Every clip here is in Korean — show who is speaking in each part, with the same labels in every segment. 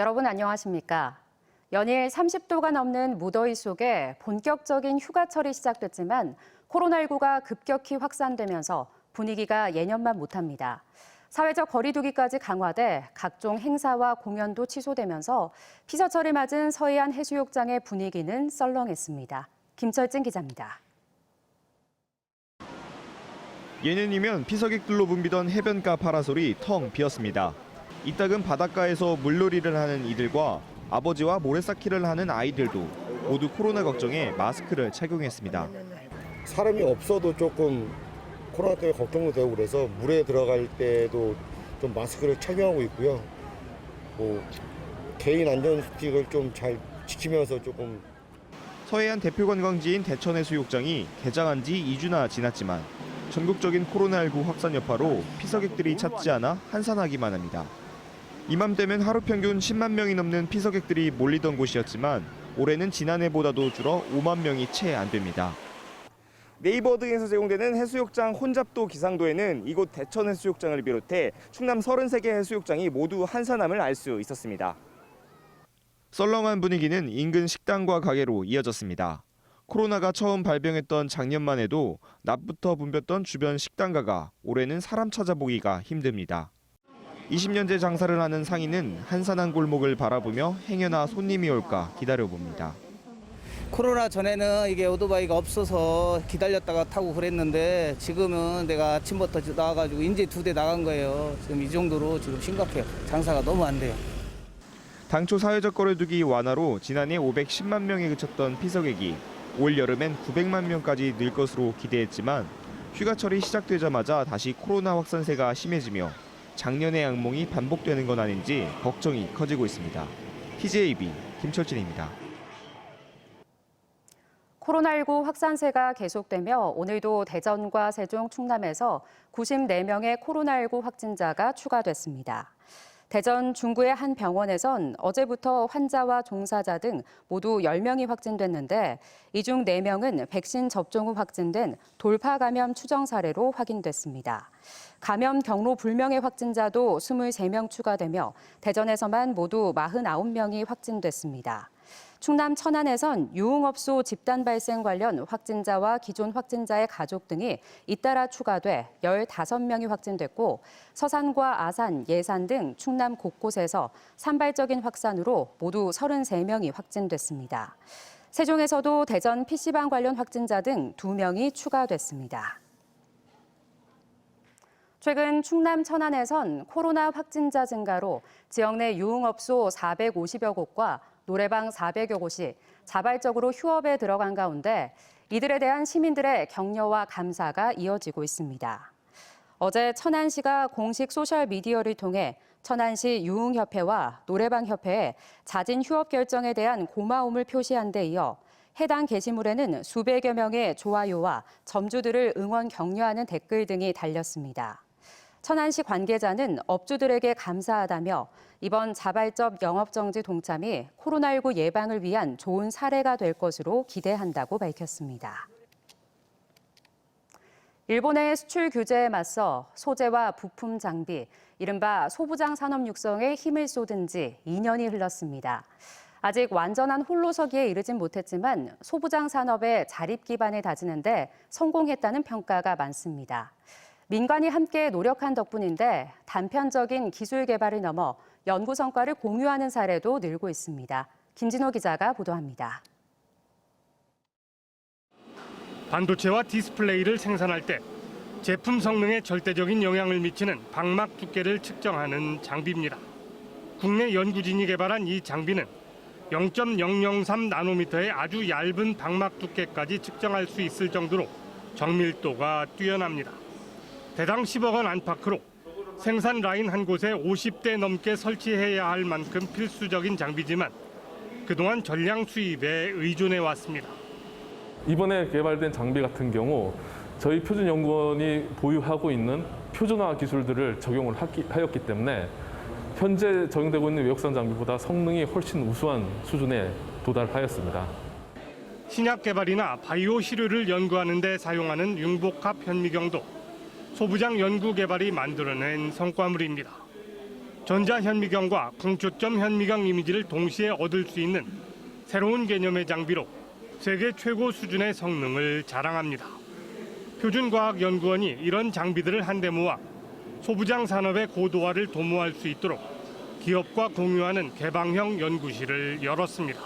Speaker 1: 여러분 안녕하십니까? 연일 30도가 넘는 무더위 속에 본격적인 휴가철이 시작됐지만 코로나19가 급격히 확산되면서 분위기가 예년만 못합니다. 사회적 거리 두기까지 강화돼 각종 행사와 공연도 취소되면서 피서철을 맞은 서해안 해수욕장의 분위기는 썰렁했습니다. 김철진 기자입니다.
Speaker 2: 예년이면 피서객들로 붐비던 해변가 파라솔이 텅 비었습니다. 이따금 바닷가에서 물놀이를 하는 이들과 아버지와 모래쌓기를 하는 아이들도 모두 코로나 걱정에 마스크를 착용했습니다.
Speaker 3: 사람이 없어도 조금 코로나 때문에 걱정도 되고 그래서 물에 들어갈 때도 좀 마스크를 착용하고 있고요. 개인 안전수칙을 좀 잘 지키면서 조금.
Speaker 2: 서해안 대표 관광지인 대천해수욕장이 개장한 지 2주나 지났지만 전국적인 코로나19 확산 여파로 피서객들이 찾지 않아 한산하기만 합니다. 이맘때면 하루 평균 10만 명이 넘는 피서객들이 몰리던 곳이었지만 올해는 지난해보다도 줄어 5만 명이 채 안 됩니다. 네이버 등에서 제공되는 해수욕장 혼잡도 기상도에는 이곳 대천해수욕장을 비롯해 충남 33개 해수욕장이 모두 한산함을 알 수 있었습니다. 썰렁한 분위기는 인근 식당과 가게로 이어졌습니다. 코로나가 처음 발병했던 작년만 해도 낮부터 붐볐던 주변 식당가가 올해는 사람 찾아보기가 힘듭니다. 20년째 장사를 하는 상인은 한산한 골목을 바라보며 행여나 손님이 올까 기다려봅니다.
Speaker 4: 코로나 전에는 이게 오토바이가 없어서 기다렸다가 타고 그랬는데 지금은 내가 아침부터 나와가지고 이제 2대 나간 거예요. 지금 이 정도로 지금 심각해요. 장사가 너무 안 돼요.
Speaker 2: 당초 사회적 거리두기 완화로 지난해 510만 명에 그쳤던 피서객이 올 여름엔 900만 명까지 늘 것으로 기대했지만 휴가철이 시작되자마자 다시 코로나 확산세가 심해지며 작년의 악몽이 반복되는 건 아닌지 걱정이 커지고 있습니다. TJB 김철진입니다.
Speaker 1: 코로나19 확산세가 계속되며 오늘도 대전과 세종, 충남에서 94명의 코로나19 확진자가 추가됐습니다. 대전 중구의 한 병원에선 어제부터 환자와 종사자 등 모두 10명이 확진됐는데 이 중 4명은 백신 접종 후 확진된 돌파 감염 추정 사례로 확인됐습니다. 감염 경로 불명의 확진자도 23명 추가되며 대전에서만 모두 49명이 확진됐습니다. 충남 천안에선 유흥업소 집단 발생 관련 확진자와 기존 확진자의 가족 등이 잇따라 추가돼 15명이 확진됐고 서산과 아산, 예산 등 충남 곳곳에서 산발적인 확산으로 모두 33명이 확진됐습니다. 세종에서도 대전 PC방 관련 확진자 등 2명이 추가됐습니다. 최근 충남 천안에선 코로나 확진자 증가로 지역 내 유흥업소 450여 곳과 노래방 400여 곳이 자발적으로 휴업에 들어간 가운데 이들에 대한 시민들의 격려와 감사가 이어지고 있습니다. 어제 천안시가 공식 소셜미디어를 통해 천안시 유흥협회와 노래방협회에 잦은 휴업 결정에 대한 고마움을 표시한 데 이어 해당 게시물에는 수백여 명의 좋아요와 점주들을 응원 격려하는 댓글 등이 달렸습니다. 천안시 관계자는 업주들에게 감사하다며 이번 자발적 영업정지 동참이 코로나19 예방을 위한 좋은 사례가 될 것으로 기대한다고 밝혔습니다. 일본의 수출 규제에 맞서 소재와 부품 장비, 이른바 소부장 산업 육성에 힘을 쏟은 지 2년이 흘렀습니다. 아직 완전한 홀로서기에 이르진 못했지만 소부장 산업의 자립 기반을 다지는 데 성공했다는 평가가 많습니다. 민관이 함께 노력한 덕분인데 단편적인 기술 개발을 넘어 연구 성과를 공유하는 사례도 늘고 있습니다. 김진호 기자가 보도합니다.
Speaker 5: 반도체와 디스플레이를 생산할 때 제품 성능에 절대적인 영향을 미치는 방막 두께를 측정하는 장비입니다. 국내 연구진이 개발한 이 장비는 0.003 나노미터의 아주 얇은 방막 두께까지 측정할 수 있을 정도로 정밀도가 뛰어납니다. 대당 10억 원 안팎으로 생산 라인 한 곳에 50대 넘게 설치해야 할 만큼 필수적인 장비지만 그동안 전량 수입에 의존해 왔습니다.
Speaker 6: 이번에 개발된 장비 같은 경우 저희 표준연구원이 보유하고 있는 표준화 기술들을 적용을 하였기 때문에 현재 적용되고 있는 외국산 장비보다 성능이 훨씬 우수한 수준에 도달하였습니다.
Speaker 5: 신약 개발이나 바이오 시료를 연구하는 데 사용하는 융복합 현미경도 소부장 연구 개발이 만들어낸 성과물입니다. 전자현미경과 궁초점 현미경 이미지를 동시에 얻을 수 있는 새로운 개념의 장비로 세계 최고 수준의 성능을 자랑합니다. 표준과학연구원이 이런 장비들을 한데 모아 소부장 산업의 고도화를 도모할 수 있도록 기업과 공유하는 개방형 연구실을 열었습니다.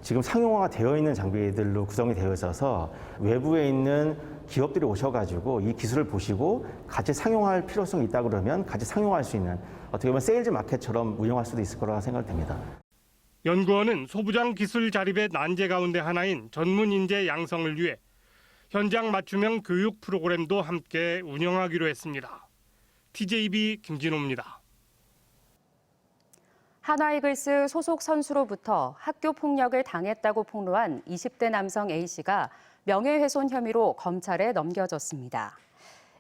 Speaker 7: 지금 상용화가 되어 있는 장비들로 구성이 되어 있어서 외부에 있는 기업들이 오셔가지고 이 기술을 보시고 같이 상용화할 필요성이 있다 그러면 같이 상용화할 수 있는 어떻게 보면 세일즈 마켓처럼 운영할 수도 있을 거라고 생각됩니다.
Speaker 5: 연구원은 소부장 기술 자립의 난제 가운데 하나인 전문 인재 양성을 위해 현장 맞춤형 교육 프로그램도 함께 운영하기로 했습니다. TJB 김진호입니다.
Speaker 1: 한화이글스 소속 선수로부터 학교 폭력을 당했다고 폭로한 20대 남성 A씨가 명예훼손 혐의로 검찰에 넘겨졌습니다.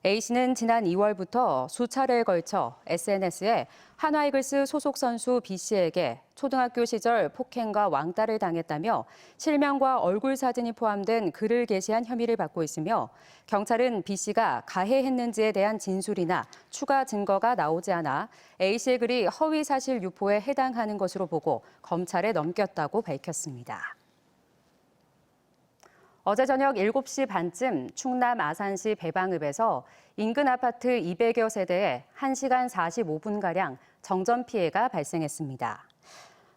Speaker 1: A씨는 지난 2월부터 수차례에 걸쳐 SNS에 한화이글스 소속 선수 B씨에게 초등학교 시절 폭행과 왕따를 당했다며 실명과 얼굴 사진이 포함된 글을 게시한 혐의를 받고 있으며 경찰은 B씨가 가해했는지에 대한 진술이나 추가 증거가 나오지 않아 A씨의 글이 허위 사실 유포에 해당하는 것으로 보고 검찰에 넘겼다고 밝혔습니다. 어제 저녁 7시 반쯤 충남 아산시 배방읍에서 인근 아파트 200여 세대에 1시간 45분가량 정전 피해가 발생했습니다.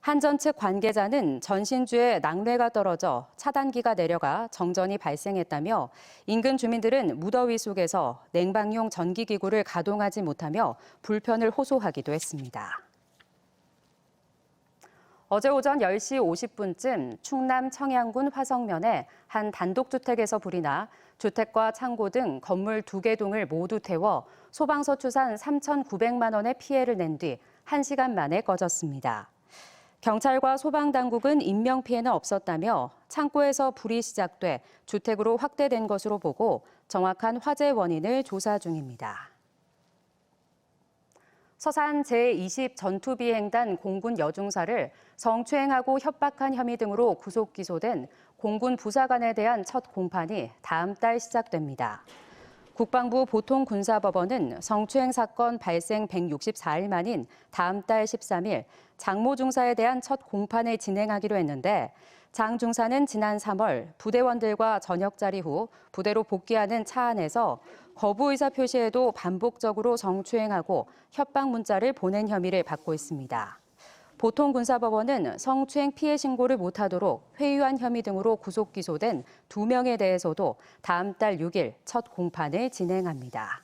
Speaker 1: 한전 측 관계자는 전신주에 낙뢰가 떨어져 차단기가 내려가 정전이 발생했다며 인근 주민들은 무더위 속에서 냉방용 전기기구를 가동하지 못하며 불편을 호소하기도 했습니다. 어제 오전 10시 50분쯤 충남 청양군 화성면의 한 단독주택에서 불이 나 주택과 창고 등 건물 2개 동을 모두 태워 소방서 추산 3,900만 원의 피해를 낸 뒤 1시간 만에 꺼졌습니다. 경찰과 소방당국은 인명피해는 없었다며 창고에서 불이 시작돼 주택으로 확대된 것으로 보고 정확한 화재 원인을 조사 중입니다. 서산 제20 전투비행단 공군 여중사를 성추행하고 협박한 혐의 등으로 구속 기소된 공군 부사관에 대한 첫 공판이 다음 달 시작됩니다. 국방부 보통군사법원은 성추행 사건 발생 164일 만인 다음 달 13일 장모 중사에 대한 첫 공판을 진행하기로 했는데 장 중사는 지난 3월 부대원들과 저녁 자리 후 부대로 복귀하는 차 안에서 거부 의사 표시에도 반복적으로 성추행하고 협박 문자를 보낸 혐의를 받고 있습니다. 보통군사법원은 성추행 피해 신고를 못하도록 회유한 혐의 등으로 구속 기소된 2명에 대해서도 다음 달 6일 첫 공판을 진행합니다.